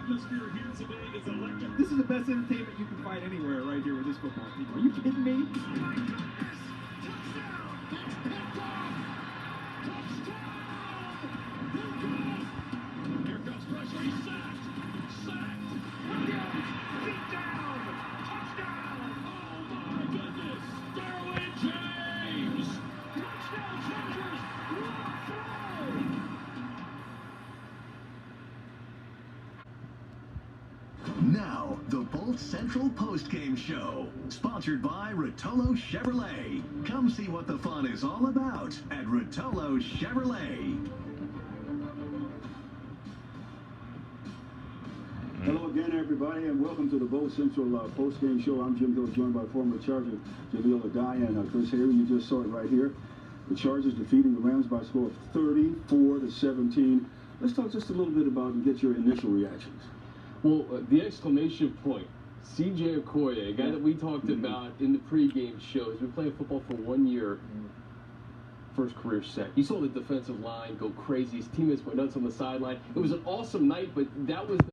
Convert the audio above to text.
atmosphere here today is electric. This is the best entertainment you can find anywhere right here with this football team. Are you kidding me? Here comes pressure. He's sacked. Feet down. Touchdown. Oh my goodness. Derwin James. Touchdown Chargers. What throw. Now, the Bolt Central postgame show, sponsored by Rotolo Chevrolet. Come see what the fun is all about at Rotolo Chevrolet. Hello again, everybody, and welcome to the Bolt Central postgame show. I'm Jim Hill, joined by former Charger Jaleel Adai and Chris Harry. You just saw it right here. The Chargers defeating the Rams by a score of 34-17. Let's talk just a little bit about and get your initial reactions. Well, the exclamation point, C.J. Okoye, a guy that we talked about in the pregame show, has been playing football for 1 year. First career sack. You saw the defensive line go crazy. His teammates went nuts on the sideline. It was an awesome night, but that was